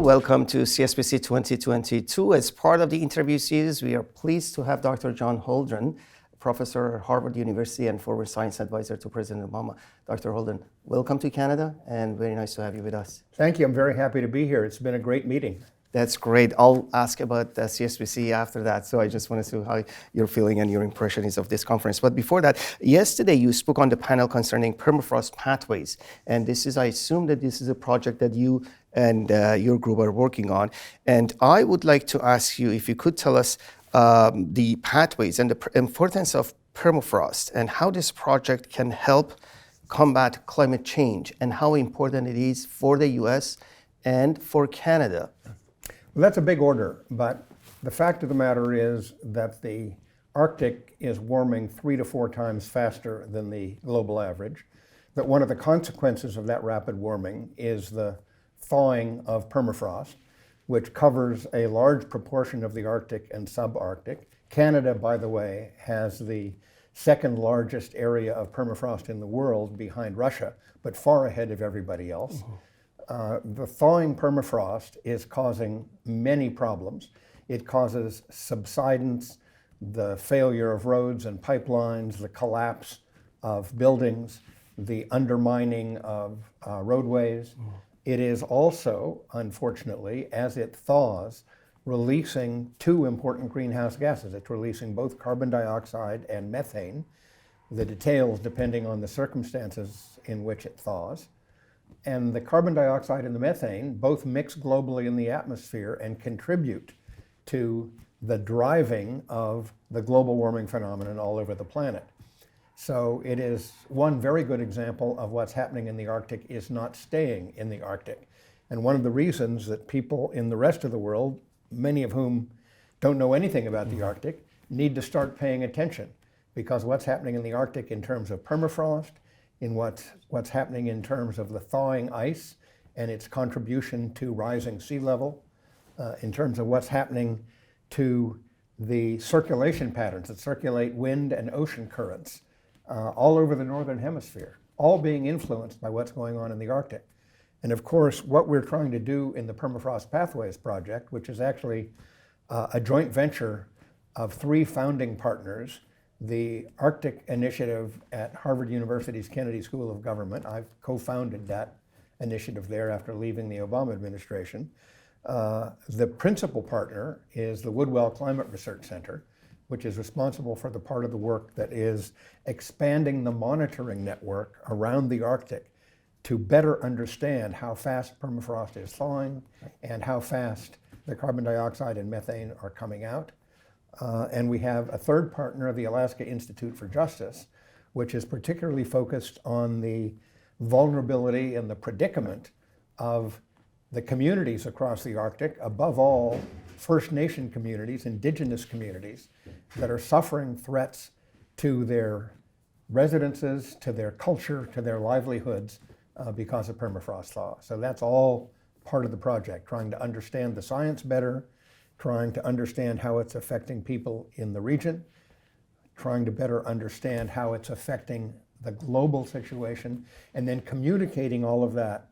welcome to CSPC 2022. As part of the interview series, we are pleased to have Dr. John Holdren, professor at Harvard University and former science advisor to President Obama. Dr. Holdren, welcome to Canada and very nice to have you with us. Thank you. I'm very happy to be here. It's been a great meeting. That's great. I'll ask about CSPC after that. So I just want to see how you're feeling and your impression is of this conference. But before that, yesterday you spoke on the panel concerning permafrost pathways. And I assume that this is a project that you and your group are working on. And I would like to ask you if you could tell us the pathways and the importance of permafrost and how this project can help combat climate change and how important it is for the US and for Canada. Well, that's a big order, but the fact of the matter is that the Arctic is warming 3 to 4 times faster than the global average, that one of the consequences of that rapid warming is the thawing of permafrost, which covers a large proportion of the Arctic and subarctic. Canada, by the way, has the second largest area of permafrost in the world behind Russia, but far ahead of everybody else. Mm-hmm. The thawing permafrost is causing many problems. It causes subsidence, the failure of roads and pipelines, the collapse of buildings, the undermining of roadways. Mm. It is also, unfortunately, as it thaws, releasing 2 important greenhouse gases. It's releasing both carbon dioxide and methane, the details depending on the circumstances in which it thaws. And the carbon dioxide and the methane both mix globally in the atmosphere and contribute to the driving of the global warming phenomenon all over the planet. So it is one very good example of what's happening in the Arctic is not staying in the Arctic. And one of the reasons that people in the rest of the world, many of whom don't know anything about the Arctic, need to start paying attention, because what's happening in the Arctic in terms of permafrost, in what's happening in terms of the thawing ice and its contribution to rising sea level, in terms of what's happening to the circulation patterns that circulate wind and ocean currents all over the northern hemisphere, all being influenced by what's going on in the Arctic. And of course, what we're trying to do in the Permafrost Pathways Project, which is actually a joint venture of 3 founding partners, the Arctic Initiative at Harvard University's Kennedy School of Government. I've co-founded that initiative there after leaving the Obama administration. The principal partner is the Woodwell Climate Research Center, which is responsible for the part of the work that is expanding the monitoring network around the Arctic to better understand how fast permafrost is thawing and how fast the carbon dioxide and methane are coming out. And we have a third partner, the Alaska Institute for Justice, which is particularly focused on the vulnerability and the predicament of the communities across the Arctic, above all First Nation communities, indigenous communities, that are suffering threats to their residences, to their culture, to their livelihoods because of permafrost thaw. So that's all part of the project, trying to understand the science better, trying to understand how it's affecting people in the region, trying to better understand how it's affecting the global situation, and then communicating all of that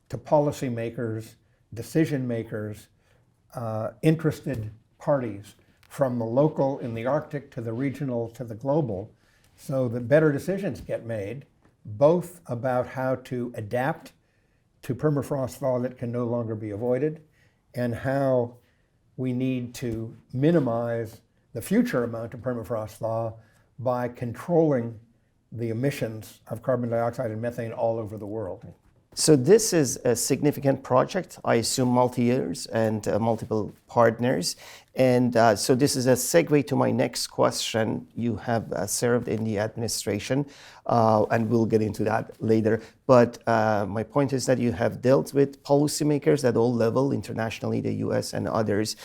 to policymakers, decision makers, interested parties, from the local in the Arctic to the regional to the global, so that better decisions get made, both about how to adapt to permafrost thaw that can no longer be avoided, and how we need to minimize the future amount of permafrost thaw by controlling the emissions of carbon dioxide and methane all over the world. So this is a significant project, I assume multi-years and multiple partners. And so this is a segue to my next question. You have served in the administration, and we'll get into that later. But my point is that you have dealt with policymakers at all levels, internationally, the US and others.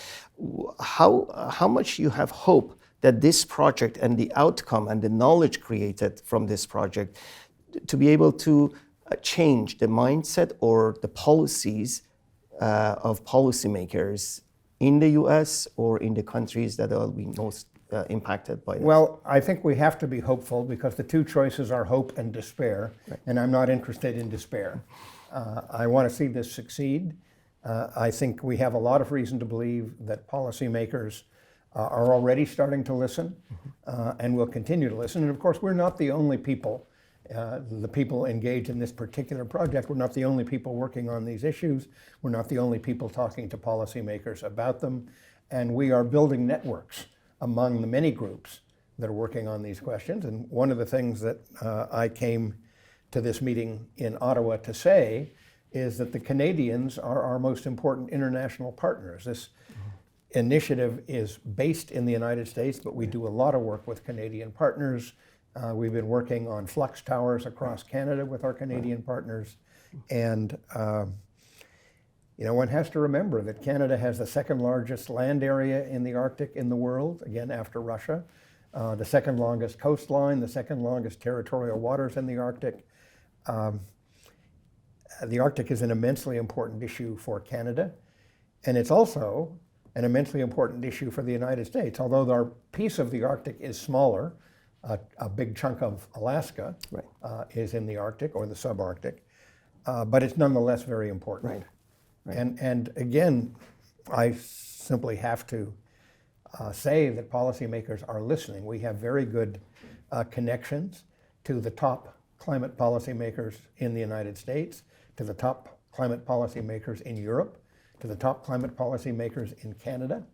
How much you have hope that this project and the outcome and the knowledge created from this project to be able to change the mindset or the policies of policymakers in the US or in the countries that will be most impacted by this? Well, I think we have to be hopeful, because the 2 choices are hope and despair, right. And I'm not interested in despair. I want to see this succeed. I think we have a lot of reason to believe that policymakers are already starting to listen and will continue to listen. And of course, we're not the only people, the people engaged in this particular project, we're not the only people working on these issues. We're not the only people talking to policymakers about them. And we are building networks among the many groups that are working on these questions. And one of the things that I came to this meeting in Ottawa to say is that the Canadians are our most important international partners. This initiative is based in the United States, but we do a lot of work with Canadian partners. We've been working on flux towers across Canada with our Canadian partners. And one has to remember that Canada has the second largest land area in the Arctic in the world, again, after Russia, the second longest coastline, the second longest territorial waters in the Arctic. The Arctic is an immensely important issue for Canada, and it's also an immensely important issue for the United States. Although our piece of the Arctic is smaller, a big chunk of Alaska is in the Arctic or the subarctic, but it's nonetheless very important. Right. And again, I simply have to say that policymakers are listening. We have very good connections to the top climate policymakers in the United States, to the top climate policymakers in Europe, to the top climate policymakers in Canada.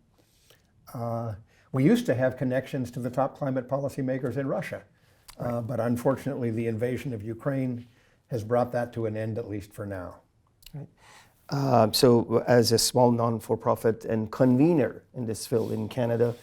We used to have connections to the top climate policymakers in Russia, but unfortunately the invasion of Ukraine has brought that to an end, at least for now. Right. So as a small non-for-profit and convener in this field in Canada,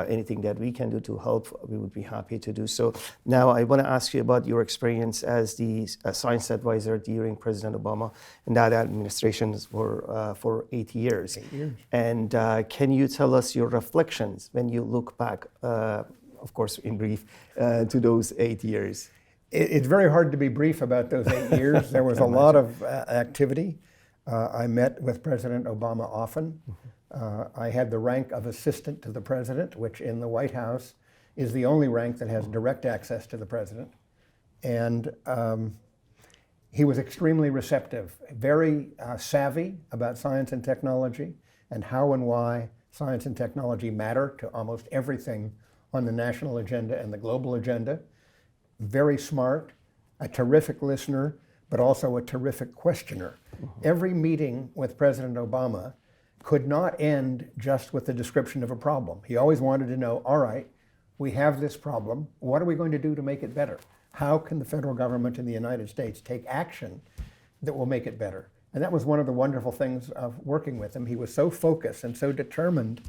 anything that we can do to help, we would be happy to do so. Now, I want to ask you about your experience as the science advisor during President Obama and that administration for 8 years. 8 years. And can you tell us your reflections when you look back, of course, in brief, to those 8 years? It's very hard to be brief about those 8 years. There was a lot of activity. I met with President Obama often. I had the rank of assistant to the president, which in the White House is the only rank that has direct access to the president. And he was extremely receptive, very savvy about science and technology and how and why science and technology matter to almost everything on the national agenda and the global agenda. Very smart, a terrific listener, but also a terrific questioner. Every meeting with President Obama could not end just with the description of a problem. He always wanted to know, all right, we have this problem. What are we going to do to make it better? How can the federal government in the United States take action that will make it better? And that was one of the wonderful things of working with him. He was so focused and so determined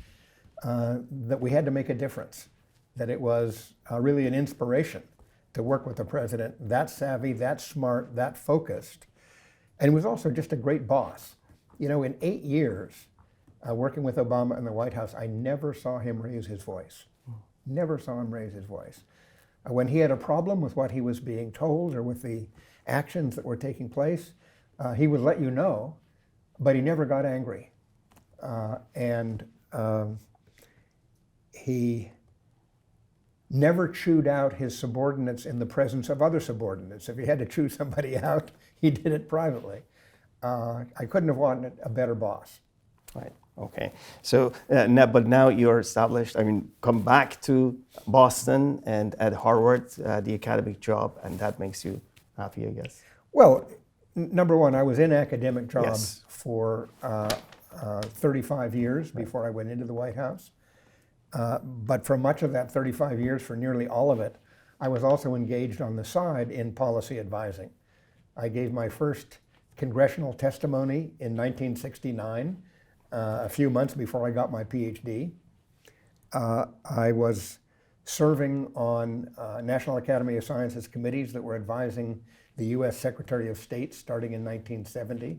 that we had to make a difference, that it was really an inspiration to work with a president that savvy, that smart, that focused. And he was also just a great boss. In 8 years, working with Obama in the White House, I never saw him raise his voice. Never saw him raise his voice. When he had a problem with what he was being told or with the actions that were taking place, he would let you know, but he never got angry. He never chewed out his subordinates in the presence of other subordinates. If he had to chew somebody out, he did it privately. I couldn't have wanted a better boss. Right. Okay. So, now you're established. Come back to Boston and at Harvard, the academic job, and that makes you happy, I guess. Well, number one, I was in academic jobs for 35 years before I went into the White House. But for much of that 35 years, for nearly all of it, I was also engaged on the side in policy advising. I gave my first congressional testimony in 1969, a few months before I got my PhD. I was serving on National Academy of Sciences committees that were advising the U.S. Secretary of State starting in 1970.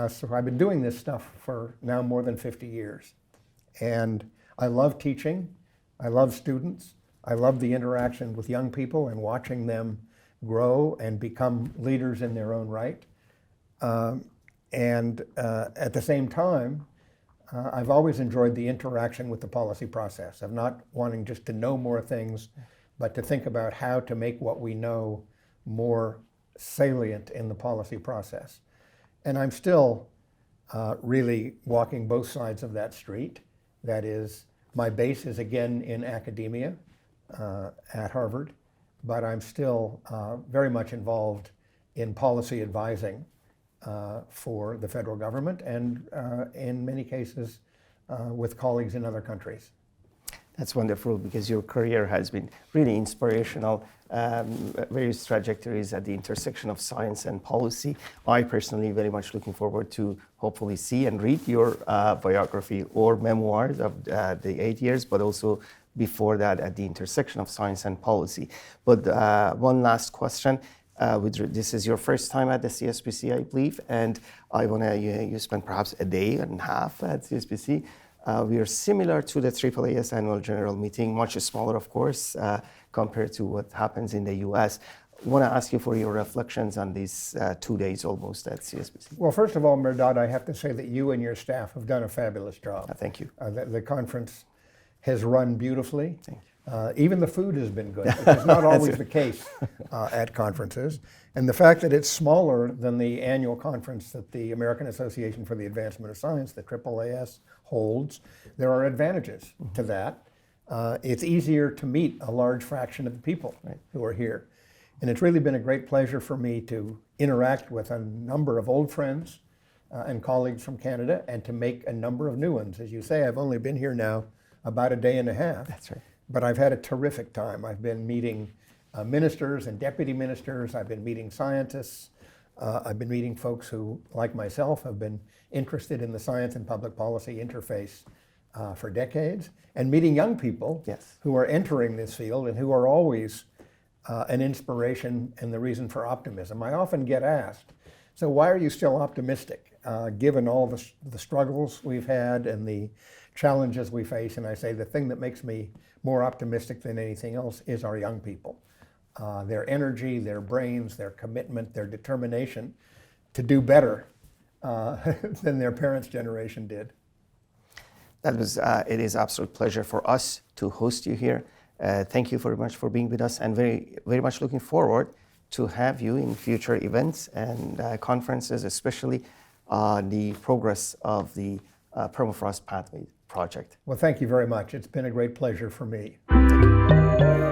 So I've been doing this stuff for now more than 50 years. And I love teaching. I love students. I love the interaction with young people and watching them grow and become leaders in their own right. At the same time, I've always enjoyed the interaction with the policy process of not wanting just to know more things, but to think about how to make what we know more salient in the policy process. And I'm still really walking both sides of that street. That is, my base is again in academia at Harvard, but I'm still very much involved in policy advising for the federal government and in many cases with colleagues in other countries. That's wonderful because your career has been really inspirational, various trajectories at the intersection of science and policy. I personally very much looking forward to hopefully see and read your biography or memoirs of the 8 years, but also before that at the intersection of science and policy. But one last question. This is your first time at the CSPC, I believe, and I want to, you spent perhaps a day and a half at CSPC. We are similar to the AAAS annual general meeting, much smaller, of course, compared to what happens in the US. I want to ask you for your reflections on these 2 days almost at CSPC. Well, first of all, Mehrdad, I have to say that you and your staff have done a fabulous job. Thank you. The conference has run beautifully. Thank you. Even the food has been good, which is not always the case at conferences. And the fact that it's smaller than the annual conference that the American Association for the Advancement of Science, the AAAS, holds, there are advantages to that. It's easier to meet a large fraction of the people who are here. And it's really been a great pleasure for me to interact with a number of old friends and colleagues from Canada and to make a number of new ones. As you say, I've only been here now about a day and a half. That's right. But I've had a terrific time. I've been meeting ministers and deputy ministers. I've been meeting scientists. I've been meeting folks who, like myself, have been interested in the science and public policy interface for decades, and meeting young people who are entering this field and who are always an inspiration and the reason for optimism. I often get asked, so why are you still optimistic, given all the struggles we've had and the challenges we face? And I say the thing that makes me more optimistic than anything else is our young people. Their energy, their brains, their commitment, their determination to do better than their parents' generation did. It is absolute pleasure for us to host you here. Thank you very much for being with us, and very, very much looking forward to have you in future events and conferences, especially the progress of the Permafrost Pathway project. Well, thank you very much. It's been a great pleasure for me. Thank you.